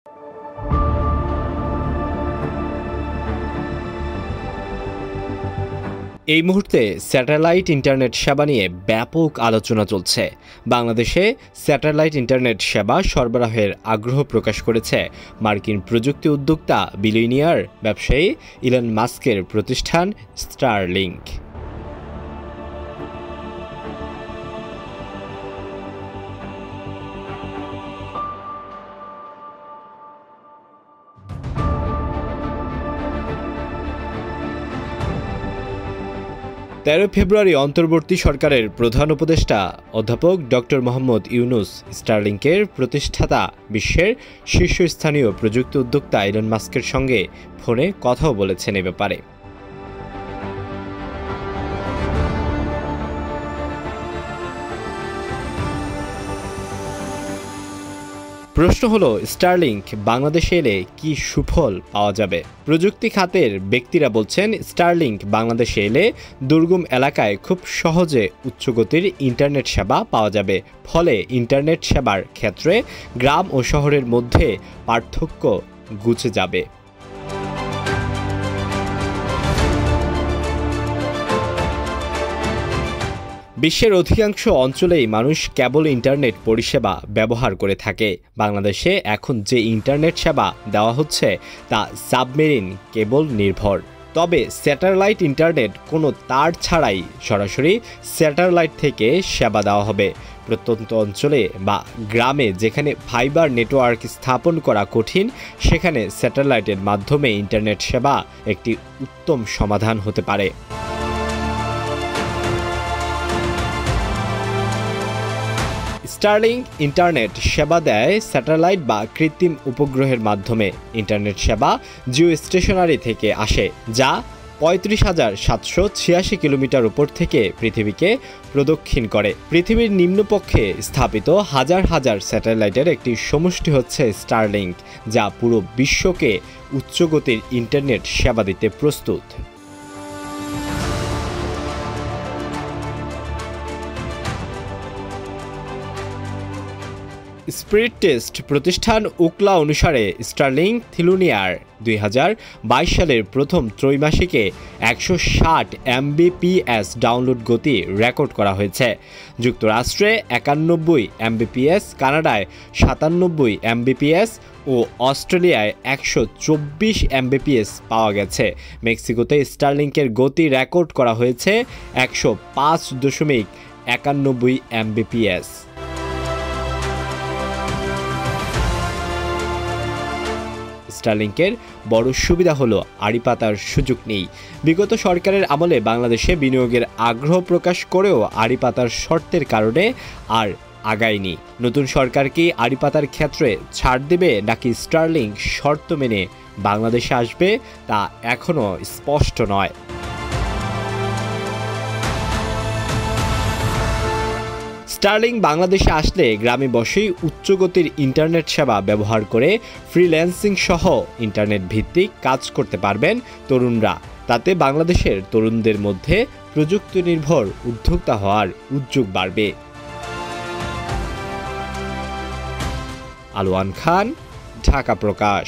এই মুহূর্তে satellite internet সেবা নিয়ে ব্যাপক আলোচনা চলছে। বাংলাদেশে স্যাটেলাইট ইন্টারনেট সেবা সরবরাহের আগ্রহ প্রকাশ করেছে মার্কিন প্রযুক্তি উদ্যোক্তা বিলিয়নিয়ার ব্যবসায়ী ইলন মাস্কের প্রতিষ্ঠান স্টারলিংক। ফেব্রুয়ারি অন্তর্বর্তী সরকারের প্রধান উপদেষ্টা অধ্যাপক ডক্টর মোহাম্মদ ইউনুস স্টারলিংকের প্রতিষ্ঠাতা বিশ্বের শীর্ষস্থানীয় প্রযুক্তি উদ্যোক্তা ইলন মাস্কের সঙ্গে ফোনে কথাও বলেছেন এ ব্যাপারে। প্রশ্ন হলো, স্টারলিংক বাংলাদেশে এলে কি সুফল পাওয়া যাবে? প্রযুক্তি খাতের ব্যক্তিরা বলছেন, স্টারলিংক বাংলাদেশে এলে দুর্গম এলাকায় খুব সহজে উচ্চগতির ইন্টারনেট সেবা পাওয়া যাবে। ফলে ইন্টারনেট সেবার ক্ষেত্রে গ্রাম ও শহরের মধ্যে পার্থক্য ঘুচে যাবে। বিশ্বের অধিকাংশ অঞ্চলেই মানুষ কেবল ইন্টারনেট পরিষেবা ব্যবহার করে থাকে। বাংলাদেশে এখন যে ইন্টারনেট সেবা দেওয়া হচ্ছে তা সাবমেরিন কেবল নির্ভর। তবে স্যাটেলাইট ইন্টারনেট কোনো তার ছাড়াই সরাসরি স্যাটেলাইট থেকে সেবা দেওয়া হবে। প্রত্যন্ত অঞ্চলে বা গ্রামে যেখানে ফাইবার নেটওয়ার্ক স্থাপন করা কঠিন, সেখানে স্যাটেলাইটের মাধ্যমে ইন্টারনেট সেবা একটি উত্তম সমাধান হতে পারে। স্টারলিংক ইন্টারনেট সেবা দেয় স্যাটেলাইট বা কৃত্রিম উপগ্রহের মাধ্যমে। ইন্টারনেট সেবা জিও স্টেশনারি থেকে আসে, যা ৩৫,৭৮৬ কিলোমিটার উপর থেকে পৃথিবীকে প্রদক্ষিণ করে। পৃথিবীর নিম্নপক্ষে স্থাপিত হাজার হাজার স্যাটেলাইটের একটি সমষ্টি হচ্ছে স্টারলিংক, যা পুরো বিশ্বকে উচ্চগতির ইন্টারনেট সেবা দিতে প্রস্তুত। স্পিরিট টেস্ট প্রতিষ্ঠান উকলা অনুসারে স্টারলিংক থিলুনিয়ার 2022 সালের প্রথম ত্রৈমাসিকে 160 Mbps ডাউনলোড গতি রেকর্ড করা হয়েছে। যুক্তরাষ্ট্রে 91 Mbps, কানাডায় 97 Mbps ও অস্ট্রেলিয়ায় 124 Mbps পাওয়া গেছে। মেক্সিকোতে স্টারলিংকের গতি রেকর্ড করা হয়েছে 105.91 Mbps। স্টারলিংকের বড় সুবিধা হলো আড়ি পাতার সুযোগ নেই। বিগত সরকারের আমলে বাংলাদেশে বিনিয়োগের আগ্রহ প্রকাশ করেও আড়ি পাতার শর্তের কারণে আর আগায়নি। নতুন সরকার কি আড়ি পাতার ক্ষেত্রে ছাড় দেবে নাকি স্টারলিংক শর্ত মেনে বাংলাদেশে আসবে তা এখনও স্পষ্ট নয়। স্টারলিংক বাংলাদেশে আসলে গ্রামে বসেই উচ্চগতির ইন্টারনেট সেবা ব্যবহার করে ফ্রিল্যান্সিং সহ ইন্টারনেট ভিত্তিক কাজ করতে পারবেন তরুণরা। তাতে বাংলাদেশের তরুণদের মধ্যে প্রযুক্তি নির্ভর উদ্যোক্তা হওয়ার উদ্যোগ বাড়বে। আলোয়ান খান, ঢাকা প্রকাশ।